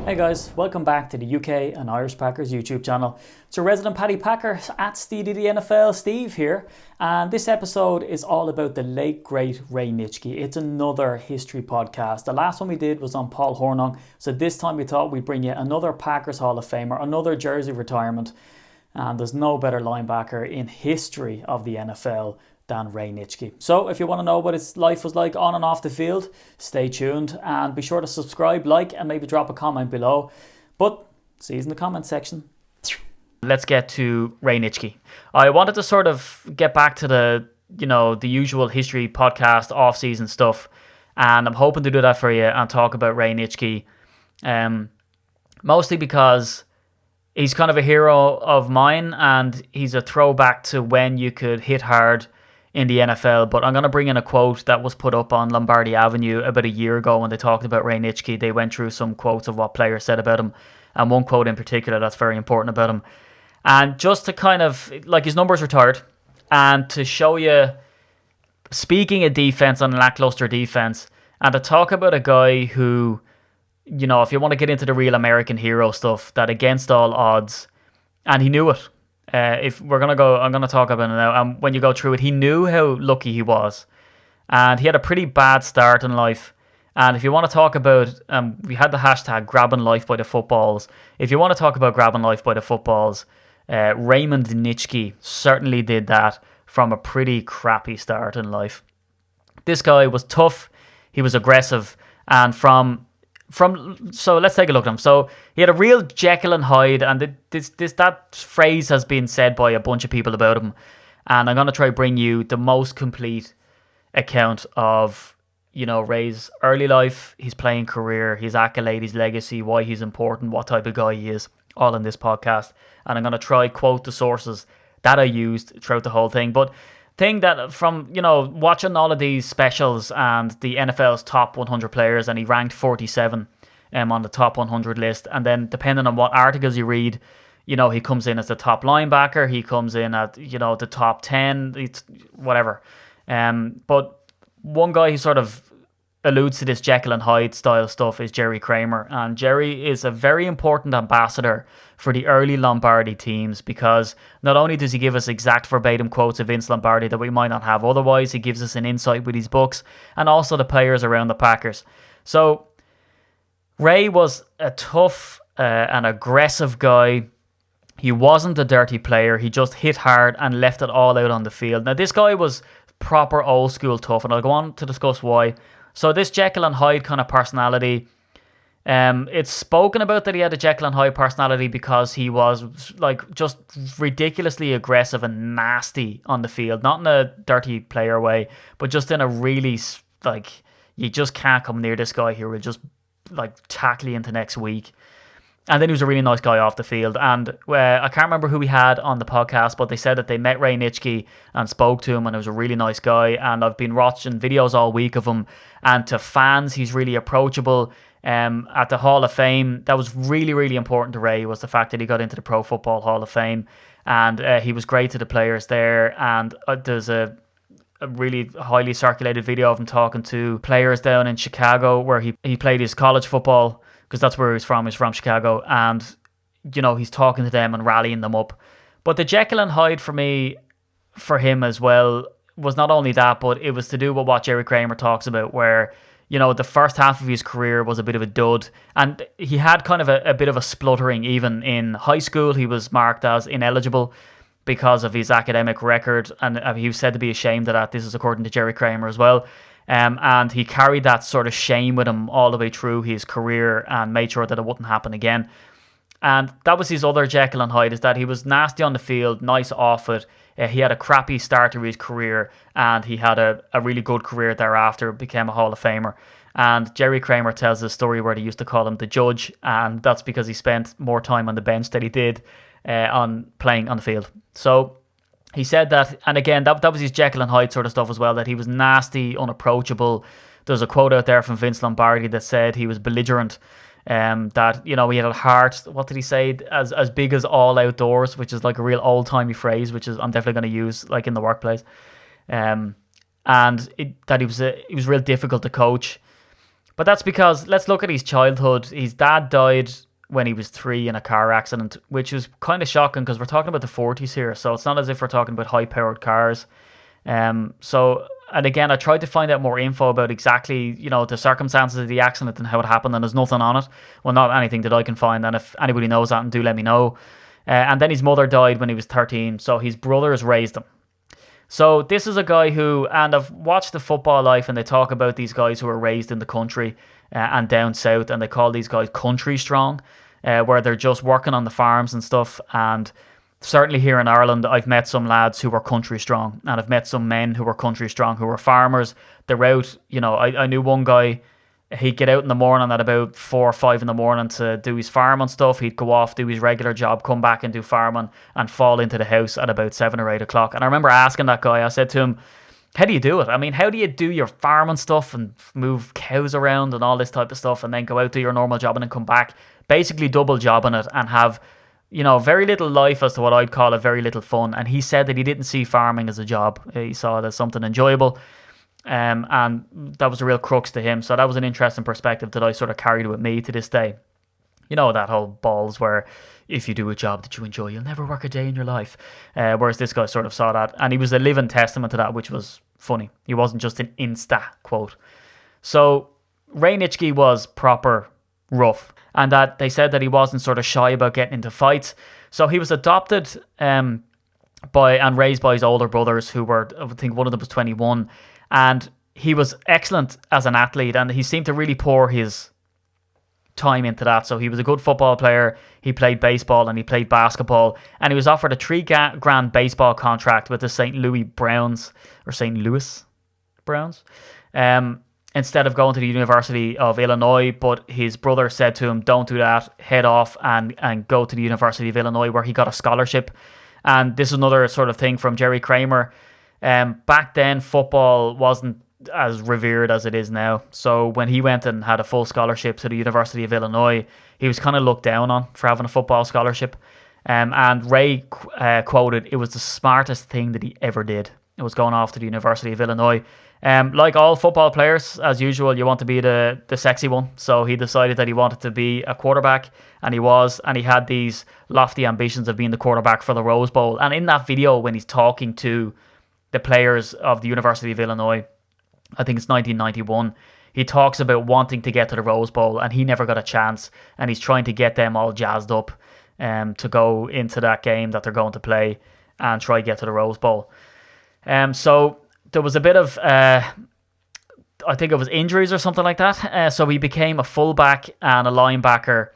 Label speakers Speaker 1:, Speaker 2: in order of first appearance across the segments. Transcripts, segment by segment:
Speaker 1: Hey guys, welcome back to the UK and Irish Packers YouTube channel. It's your resident Paddy Packer at Steve the NFL, Steve here, and this episode is all about the late great Ray Nitschke. It's another history podcast. The last one we did was on Paul Hornung, so this time we thought we'd bring you another Packers Hall of Famer, another jersey retirement, and there's no better linebacker in history of the NFL than Ray Nitschke. So if you want to know what his life was like on and off the field, stay tuned and be sure to subscribe, like, and maybe drop a comment below. But see you in the comment section. Let's get to Ray Nitschke. I wanted to sort of get back to the usual history podcast off-season stuff, and I'm hoping to do that for you and talk about Ray Nitschke, mostly because he's kind of a hero of mine and he's a throwback to when you could hit hard in the NFL. But I'm going to bring in a quote that was put up on Lombardi Avenue about a year ago when they talked about Ray Nitschke. They went through some quotes of what players said about him, and one quote in particular that's very important about him. And just to kind of, like, his number's retired, and to show you, speaking of defense and lackluster defense, and to talk about a guy who, if you want to get into the real American hero stuff, that against all odds, and he knew it. If we're going to go, I'm going to talk about it now. And when you go through it, he knew how lucky he was. And he had a pretty bad start in life. And if you want to talk about, we had the hashtag grabbing life by the footballs. If you want to talk about grabbing life by the footballs, Raymond Nitschke certainly did that from a pretty crappy start in life. This guy was tough. He was aggressive. And so let's take a look at him. So he had a real Jekyll and Hyde, and that phrase has been said by a bunch of people about him. And I'm going to try to bring you the most complete account of, Ray's early life, his playing career, his accolade, his legacy, why he's important, what type of guy he is, all in this podcast. And I'm going to try quote the sources that I used throughout the whole thing. But thing that from, watching all of these specials and the NFL's top 100 players, and he ranked 47 on the top 100 list, and then depending on what articles you read, he comes in as the top linebacker, he comes in at, the top 10, it's whatever. But one guy who sort of alludes to this Jekyll and Hyde style stuff is Jerry Kramer, and Jerry is a very important ambassador for the early Lombardi teams, because not only does he give us exact verbatim quotes of Vince Lombardi that we might not have otherwise, he gives us an insight with his books and also the players around the Packers. So Ray was a tough and aggressive guy. He wasn't a dirty player. He just hit hard and left it all out on the field. Now, this guy was proper old school tough, and I'll go on to discuss why. So this Jekyll and Hyde kind of personality, it's spoken about that he had a Jekyll and Hyde personality because he was like just ridiculously aggressive and nasty on the field, not in a dirty player way, but just in a really, like, you just can't come near this guy here. We'll just like tackle you into next week. And then he was a really nice guy off the field. And I can't remember who we had on the podcast, but they said that they met Ray Nitschke and spoke to him, and he was a really nice guy. And I've been watching videos all week of him. And to fans, he's really approachable. At the Hall of Fame, that was really, really important to Ray, was the fact that he got into the Pro Football Hall of Fame. And he was great to the players there. And there's a really highly circulated video of him talking to players down in Chicago, where he played his college football, because that's where he's from. He's from Chicago. And, he's talking to them and rallying them up. But the Jekyll and Hyde for him as well, was not only that, but it was to do with what Jerry Kramer talks about, where, the first half of his career was a bit of a dud. And he had kind of a bit of a spluttering. Even in high school, he was marked as ineligible because of his academic record. And he was said to be ashamed of that. This is according to Jerry Kramer as well. And he carried that sort of shame with him all the way through his career and made sure that it wouldn't happen again. And that was his other Jekyll and Hyde, is that he was nasty on the field, nice off it. He had a crappy start to his career, and he had a really good career thereafter, became a Hall of Famer. And Jerry Kramer tells a story where they used to call him the judge, and that's because he spent more time on the bench than he did on playing on the field. So he said that, and again, that was his Jekyll and Hyde sort of stuff as well, that he was nasty, unapproachable. There's a quote out there from Vince Lombardi that said he was belligerent, that, he had a heart, what did he say, as big as all outdoors, which is like a real old-timey phrase, which is I'm definitely going to use like in the workplace. That he was real difficult to coach. But that's because, let's look at his childhood. His dad died when he was 3 in a car accident, which is kind of shocking because we're talking about the 40s here. So it's not as if we're talking about high-powered cars. And again, I tried to find out more info about exactly, the circumstances of the accident and how it happened, and there's nothing on it. Well, not anything that I can find, and if anybody knows that, do let me know. And then his mother died when he was 13, so his brothers raised him. So this is a guy who, and I've watched The Football Life, and they talk about these guys who are raised in the country and down south, and they call these guys country strong, where they're just working on the farms and stuff. And certainly here in Ireland, I've met some lads who were country strong, and I've met some men who were country strong, who were farmers. They're out, I knew one guy, he'd get out in the morning at about 4 or 5 in the morning to do his farming stuff. He'd go off, do his regular job, come back and do farming, and fall into the house at about 7 or 8 o'clock. And I remember asking that guy, I said to him, how do you do it? I mean, how do you do your farming stuff and move cows around and all this type of stuff, and then go out, do your normal job, and then come back, basically double jobbing it, and have very little life, as to what I'd call it, very little fun. And he said that he didn't see farming as a job. He saw it as something enjoyable. And that was a real crux to him. So that was an interesting perspective that I sort of carried with me to this day. That whole balls where if you do a job that you enjoy, you'll never work a day in your life. Whereas this guy sort of saw that. And he was a living testament to that, which was funny. He wasn't just an Insta quote. So Ray Nitschke was proper rough. And that they said that he wasn't sort of shy about getting into fights. So he was adopted by and raised by his older brothers, who were, I think one of them was 21. And he was excellent as an athlete, and he seemed to really pour his time into that. So he was a good football player. He played baseball and he played basketball, and he was offered a $3 grand baseball contract with the St. Louis Browns, or St. Louis Browns, instead of going to the University of Illinois. But his brother said to him, don't do that, head off and go to the University of Illinois, where he got a scholarship. And this is another sort of thing from Jerry Kramer. Back then, football wasn't as revered as it is now. So when he went and had a full scholarship to the University of Illinois, he was kind of looked down on for having a football scholarship. And Ray quoted, it was the smartest thing that he ever did. It was going off to the University of Illinois. Like all football players, as usual, you want to be the sexy one. So he decided that he wanted to be a quarterback, and he was. And he had these lofty ambitions of being the quarterback for the Rose Bowl. And in that video, when he's talking to the players of the University of Illinois, I think it's 1991, he talks about wanting to get to the Rose Bowl, and he never got a chance, and he's trying to get them all jazzed up to go into that game that they're going to play and try to get to the Rose Bowl. So there was a bit of, I think it was injuries or something like that. So he became a fullback and a linebacker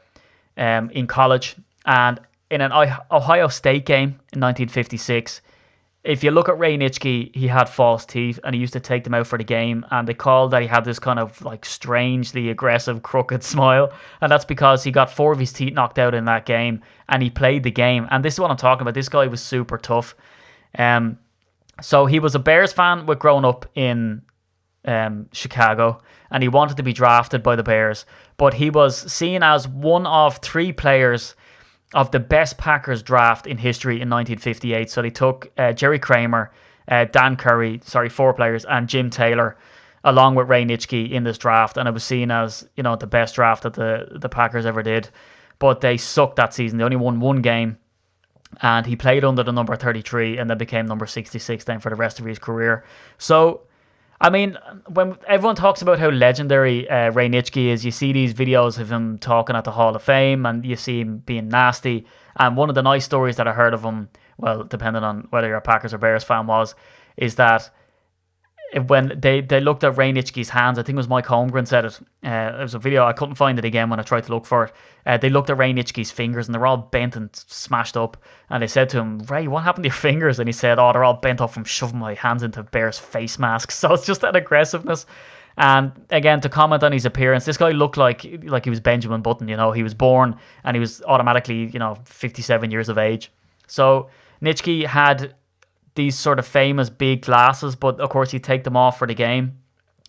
Speaker 1: in college. And in an Ohio State game in 1956, if you look at Ray Nitschke, he had false teeth, and he used to take them out for the game, and they called that he had this kind of like strangely aggressive, crooked smile, and that's because he got 4 of his teeth knocked out in that game, and he played the game. And this is what I'm talking about. This guy was super tough. So he was a Bears fan with growing up in Chicago, and he wanted to be drafted by the Bears, but he was seen as one of 3 players of the best Packers draft in history in 1958. So they took Jerry Kramer, Dan Curry, 4 players, and Jim Taylor, along with Ray Nitschke in this draft. And it was seen as, the best draft that the Packers ever did. But they sucked that season. They only won 1 game. And he played under the number 33 and then became number 66 then for the rest of his career. So, I mean, when everyone talks about how legendary Ray Nitschke is, you see these videos of him talking at the Hall of Fame, and you see him being nasty. And one of the nice stories that I heard of him, well, depending on whether you're a Packers or Bears fan, is that when they looked at Ray Nitschke's hands, I think it was Mike Holmgren said it. It was a video, I couldn't find it again when I tried to look for it. They looked at Ray Nitschke's fingers, and they're all bent and smashed up. And they said to him, Ray, what happened to your fingers? And he said, they're all bent up from shoving my hands into Bears face masks. So it's just that aggressiveness. And again, to comment on his appearance, this guy looked like he was Benjamin Button. He was born and he was automatically 57 years of age. So Nitschke had these sort of famous big glasses, but of course he'd take them off for the game,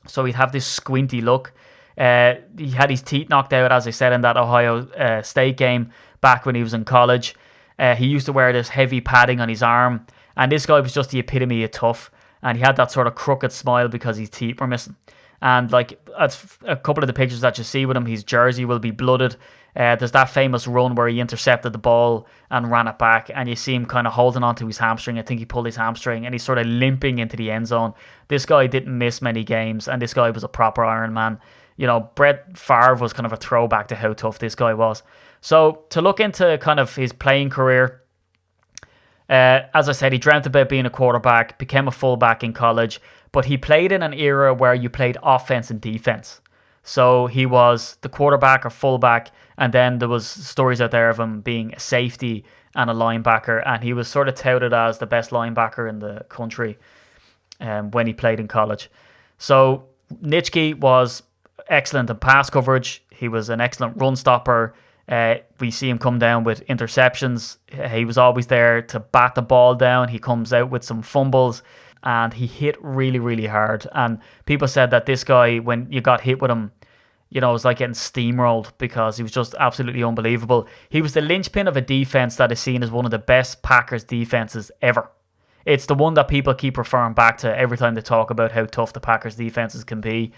Speaker 1: so he'd have this squinty look. He had his teeth knocked out, as I said, in that Ohio State game back when he was in college. He used to wear this heavy padding on his arm, and this guy was just the epitome of tough, and he had that sort of crooked smile because his teeth were missing. And like that's a couple of the pictures that you see with him, his jersey will be blooded. There's that famous run where he intercepted the ball and ran it back, and you see him kind of holding onto his hamstring. I think he pulled his hamstring, and he's sort of limping into the end zone. This guy didn't miss many games, and this guy was a proper Iron Man. You know, Brett Favre was kind of a throwback to how tough this guy was. So to look into kind of his playing career, as I said, he dreamt about being a quarterback, became a fullback in college, but he played in an era where you played offense and defense. So he was the quarterback or fullback, and then there was stories out there of him being a safety and a linebacker, and he was sort of touted as the best linebacker in the country when he played in college. So Nitschke was excellent in pass coverage. He was an excellent run stopper. We see him come down with interceptions. He was always there to bat the ball down. He comes out with some fumbles, and he hit really, really hard. And people said that this guy, when you got hit with him, you know, it was like getting steamrolled because he was just absolutely unbelievable. He was the linchpin of a defense that is seen as one of the best Packers defenses ever. It's the one that people keep referring back to every time they talk about how tough the Packers defenses can be.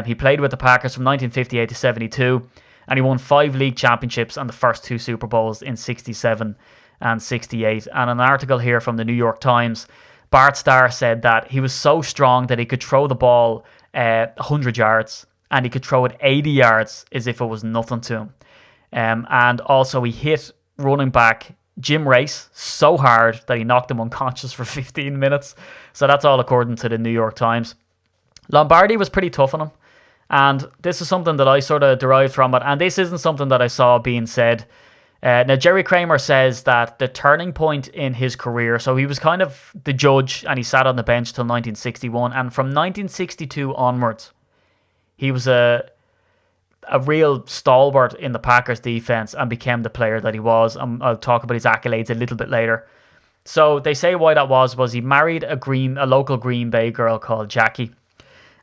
Speaker 1: He played with the Packers from 1958 to 72, and he won 5 league championships and the first 2 Super Bowls in 67 and 68. And an article here from the New York Times, Bart Starr said that he was so strong that he could throw the ball 100 yards, and he could throw it 80 yards as if it was nothing to him. And also he hit running back Jim Race so hard that he knocked him unconscious for 15 minutes. So that's all according to the New York Times. Lombardi was pretty tough on him, and this is something that I sort of derived from it, and this isn't something that I saw being said. Now, Jerry Kramer says that the turning point in his career, so he was kind of the judge and he sat on the bench till 1961, and from 1962 onwards, he was a real stalwart in the Packers defense and became the player that he was. I'll talk about his accolades a little bit later. So they say why that was he married a local Green Bay girl called Jackie,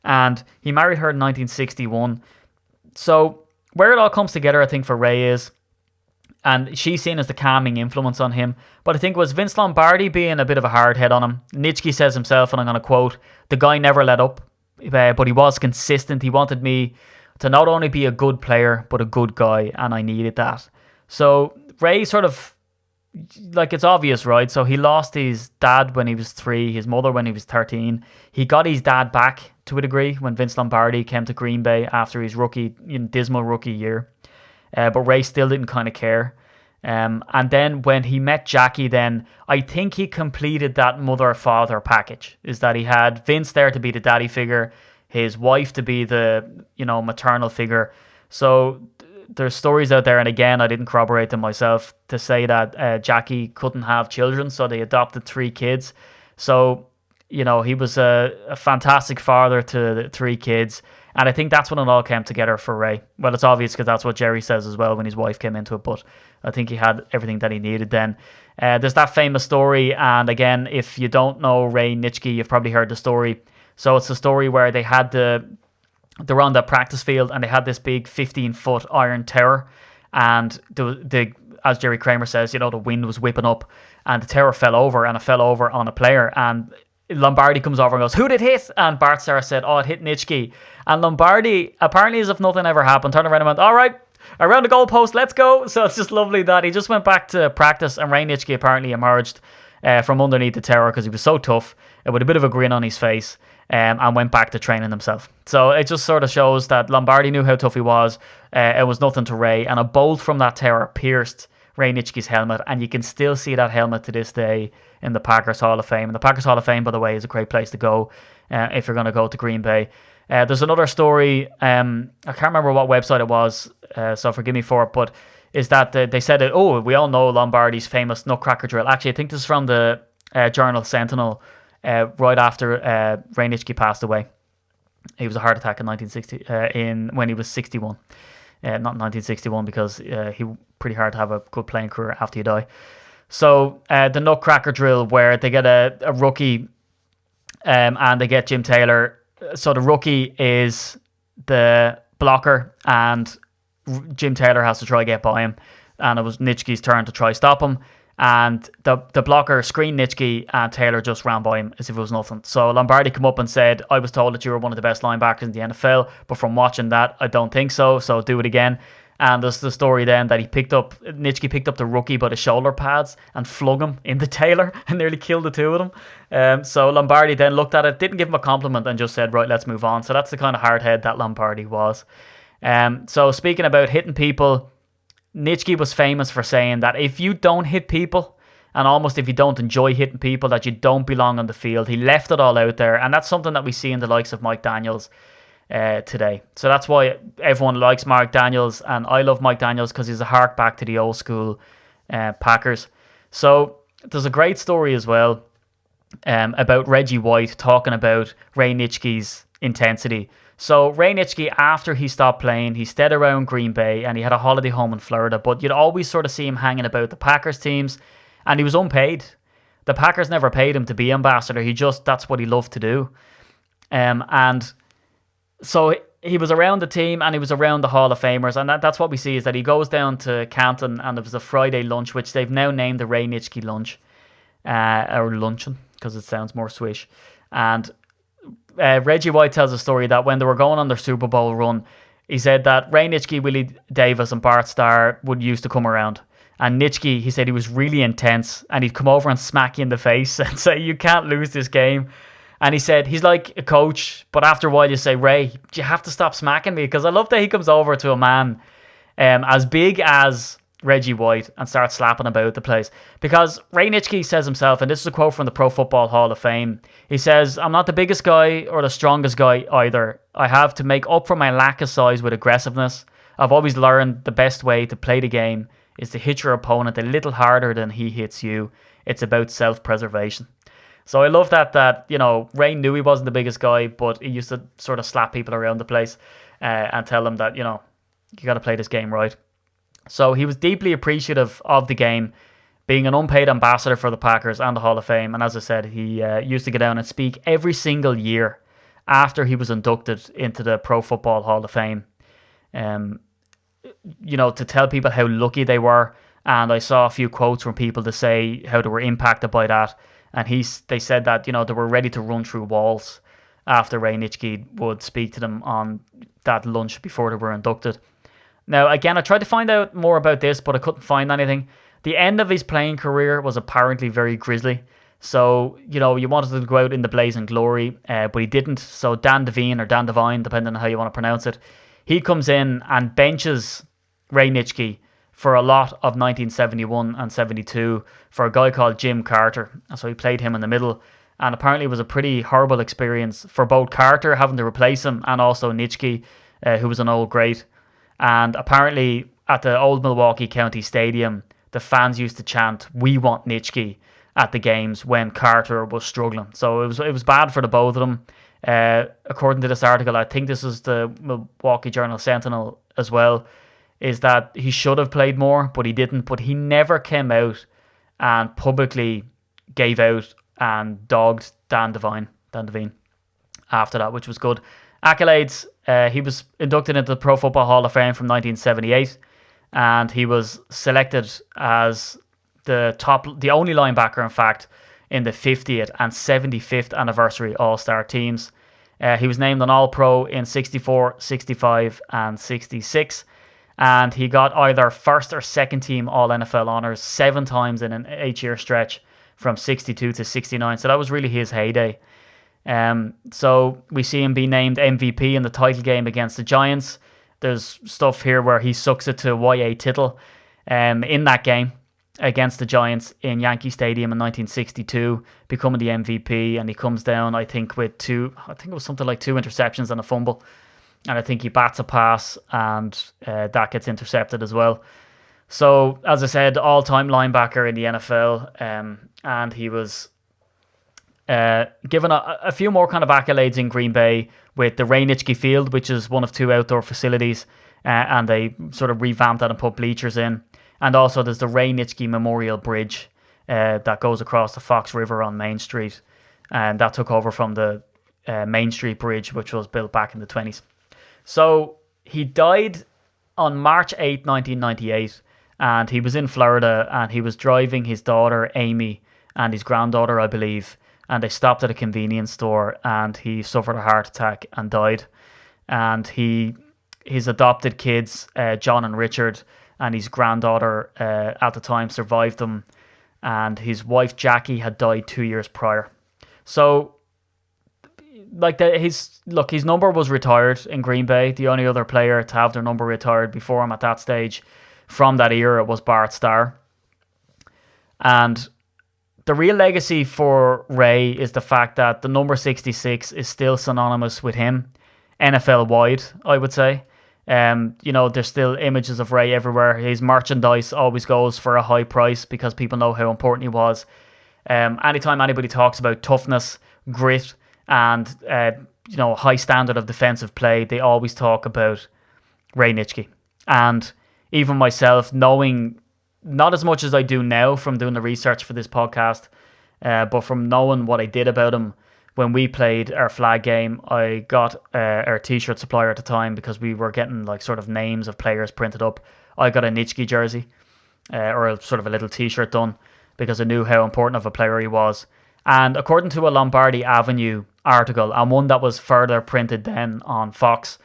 Speaker 1: and he married her in 1961. So where it all comes together, I think, for Ray is, and she's seen as the calming influence on him, but I think it was Vince Lombardi being a bit of a hard head on him. Nitschke says himself, and I'm going to quote, "The guy never let up, but he was consistent. He wanted me to not only be a good player, but a good guy, and I needed that." So Ray sort of, like, it's obvious, right? So he lost his dad when he was 3, his mother when he was 13. He got his dad back to a degree when Vince Lombardi came to Green Bay after his dismal rookie year. But Ray still didn't kind of care. And then when he met Jackie, then I think he completed that mother-father package, is that he had Vince there to be the daddy figure, his wife to be the, maternal figure. So there's stories out there, and again, I didn't corroborate them myself, to say that Jackie couldn't have children, so they adopted 3 kids. So, he was a fantastic father to the 3 kids. And I think that's when it all came together for Ray. Well, it's obvious because that's what Jerry says as well when his wife came into it, but I think he had everything that he needed then. There's that famous story, and again, if you don't know Ray Nitschke, you've probably heard the story. So it's the story where they were on the practice field, and they had this big 15-foot iron tower, and as Jerry Kramer says, the wind was whipping up, and the tower fell over, and it fell over on a player, and Lombardi comes over and goes, "Who did it hit?" And Bart Starr said, "Oh, it hit Nitschke." And Lombardi, apparently as if nothing ever happened, turned around and went, "All right, around the goalpost, let's go." So it's just lovely that he just went back to practice, and Ray Nitschke apparently emerged from underneath the tower because he was so tough, with a bit of a grin on his face, and went back to training himself. So it just sort of shows that Lombardi knew how tough he was. It was nothing to Ray, and a bolt from that tower pierced Ray Nitschke's helmet, and you can still see that helmet to this day in the Packers Hall of Fame. And the Packers Hall of Fame, by the way, is a great place to go if you're going to go to Green Bay. There's another story, I can't remember what website it was, so forgive me for it, but is that they said that, we all know Lombardi's famous Nutcracker drill. Actually, I think this is from the Journal Sentinel, right after Ray Nitschke passed away. He was a heart attack in 1960, when he was 61. Not 1961, because he pretty hard to have a good playing career after you die. So the Nutcracker drill, where they get a rookie, and they get Jim Taylor. So the rookie is the blocker, and Jim Taylor has to try to get by him, and it was Nitschke's turn to try stop him. And the blocker screened Nitschke, and Taylor just ran by him as if it was nothing. So Lombardi come up and said, I was told that you were one of the best linebackers in the NFL, but from watching that, I don't think so, so do it again. And there's the story then that Nitschke picked up the rookie by the shoulder pads and flung him into Taylor and nearly killed the two of them. So Lombardi then looked at it, didn't give him a compliment, and just said, right, let's move on. So that's the kind of hard head that Lombardi was. So speaking about hitting people, Nitschke was famous for saying that if you don't hit people, and almost if you don't enjoy hitting people, that you don't belong on the field. He left it all out there, and that's something that we see in the likes of Mike Daniels today. So that's why everyone likes Mike Daniels, and I love Mike Daniels because he's a hark back to the old school Packers. So there's a great story as well about Reggie White talking about Ray Nitschke's intensity. So Ray Nitschke, after he stopped playing, he stayed around Green Bay and he had a holiday home in Florida, but you'd always sort of see him hanging about the Packers teams, and he was unpaid. The Packers never paid him to be ambassador. That's what he loved to do. And so he was around the team and he was around the Hall of Famers, and that's what we see is that he goes down to Canton, and there was a Friday lunch, which they've now named the Ray Nitschke lunch, or luncheon, because it sounds more swish. And Reggie White tells a story that when they were going on their Super Bowl run, he said that Ray Nitschke, Willie Davis and Bart Starr would used to come around. And Nitschke, he said he was really intense, and he'd come over and smack you in the face and say, you can't lose this game. And he said, he's like a coach, but after a while you say, Ray, you have to stop smacking me, because I love that he comes over to a man as big as Reggie White and starts slapping about the place. Because Ray Nitschke says himself, and this is a quote from the Pro Football Hall of Fame, he says, I'm not the biggest guy or the strongest guy either. I have to make up for my lack of size with aggressiveness. I've always learned the best way to play the game is to hit your opponent a little harder than he hits you. It's about self-preservation. So I love that Ray knew he wasn't the biggest guy, but he used to sort of slap people around the place and tell them that, you got to play this game right. So he was deeply appreciative of the game, being an unpaid ambassador for the Packers and the Hall of Fame. And as I said, he used to go down and speak every single year after he was inducted into the Pro Football Hall of Fame, to tell people how lucky they were. And I saw a few quotes from people to say how they were impacted by that. And they said that, they were ready to run through walls after Ray Nitschke would speak to them on that lunch before they were inducted. Now, again, I tried to find out more about this, but I couldn't find anything. The end of his playing career was apparently very grisly. So, you wanted to go out in the blazing glory, but he didn't. So Dan Devine, depending on how you want to pronounce it, he comes in and benches Ray Nitschke for a lot of 1971 and 72 for a guy called Jim Carter. So he played him in the middle. And apparently it was a pretty horrible experience for both Carter having to replace him and also Nitschke, who was an old great. And apparently at the old Milwaukee County Stadium, the fans used to chant, "We want Nitschke," at the games when Carter was struggling. So it was bad for the both of them. According to this article, I think this is the Milwaukee Journal-Sentinel as well, is that he should have played more, but he didn't. But he never came out and publicly gave out and dogged Dan Devine after that, which was good. Accolades, he was inducted into the Pro Football Hall of Fame from 1978, and he was selected as the only linebacker, in fact, in the 50th and 75th anniversary All-Star teams. He was named an All-Pro in 64, 65, and 66, and he got either first or second team All-NFL honors 7 times in an 8-year stretch from 62 to 69. So that was really his heyday. So we see him be named MVP in the title game against the Giants. There's stuff here where he sucks it to Y.A. Tittle in that game against the Giants in Yankee Stadium in 1962, becoming the MVP, and he comes down, I think it was something like 2 interceptions and a fumble, and I think he bats a pass and that gets intercepted as well. So, as I said, all-time linebacker in the NFL, and he was given a few more kind of accolades in Green Bay with the Ray Nitschke Field, which is one of 2 outdoor facilities, and they sort of revamped that and put bleachers in. And also there's the Ray Nitschke Memorial Bridge that goes across the Fox River on Main Street, and that took over from the Main Street Bridge, which was built back in the 20s. So he died on March 8, 1998, and he was in Florida, and he was driving his daughter Amy and his granddaughter, I believe, and they stopped at a convenience store, and he suffered a heart attack and died. And his adopted kids, John and Richard, and his granddaughter at the time survived him, and his wife Jackie had died 2 years prior. So, his number was retired in Green Bay. The only other player to have their number retired before him at that stage from that era was Bart Starr. And the real legacy for Ray is the fact that the number 66 is still synonymous with him, NFL wide, I would say. There's still images of Ray everywhere. His merchandise always goes for a high price because people know how important he was. Anytime anybody talks about toughness, grit, and high standard of defensive play, they always talk about Ray Nitschke. And even myself, knowing not as much as I do now from doing the research for this podcast, but from knowing what I did about him when we played our flag game, I got our t-shirt supplier at the time, because we were getting sort of names of players printed up. I got a Nitschke jersey, or a sort of a little t-shirt done, because I knew how important of a player he was. And according to a Lombardi Avenue article, and one that was further printed then on Fox,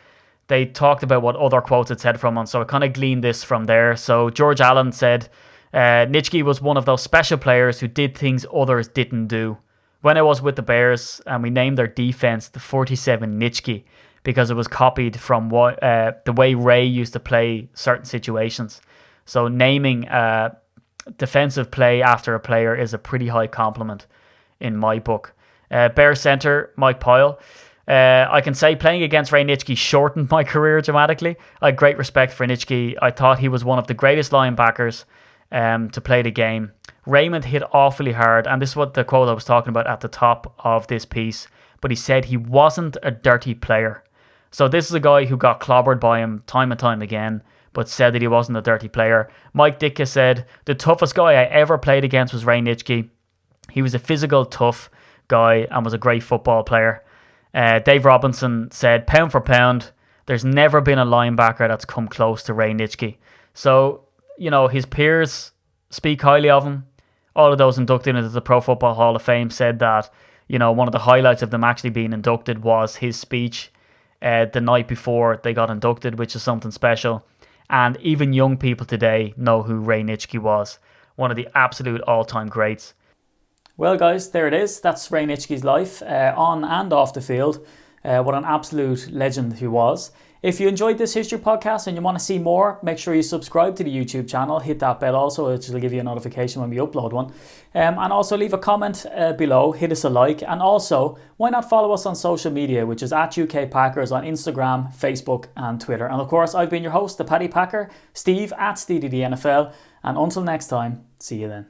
Speaker 1: they talked about what other quotes it said from him. So I kind of gleaned this from there. So George Allen said, Nitschke was one of those special players who did things others didn't do. When I was with the Bears, and we named their defense the 47 Nitschke, because it was copied from the way Ray used to play certain situations. So naming defensive play after a player is a pretty high compliment in my book. Bears center Mike Pyle. I can say playing against Ray Nitschke shortened my career dramatically. I had great respect for Nitschke. I thought he was one of the greatest linebackers to play the game. Raymond hit awfully hard, and this is what the quote I was talking about at the top of this piece, but he said he wasn't a dirty player. So this is a guy who got clobbered by him time and time again, but said that he wasn't a dirty player. Mike Ditka said, the toughest guy I ever played against was Ray Nitschke. He was a physical, tough guy and was a great football player. Dave Robinson said, pound for pound, there's never been a linebacker that's come close to Ray Nitschke. So, his peers speak highly of him. All of those inducted into the Pro Football Hall of Fame said that, one of the highlights of them actually being inducted was his speech the night before they got inducted, which is something special. And even young people today know who Ray Nitschke was, one of the absolute all-time greats. Well, guys, there it is. That's Ray Nitschke's life, on and off the field. What an absolute legend he was. If you enjoyed this history podcast and you want to see more, make sure you subscribe to the YouTube channel. Hit that bell also, which will give you a notification when we upload one. And also leave a comment below, hit us a like. And also, why not follow us on social media, which is at UK Packers on Instagram, Facebook and Twitter. And of course, I've been your host, the Paddy Packer, Steve at SteedyTheNFL. And until next time, see you then.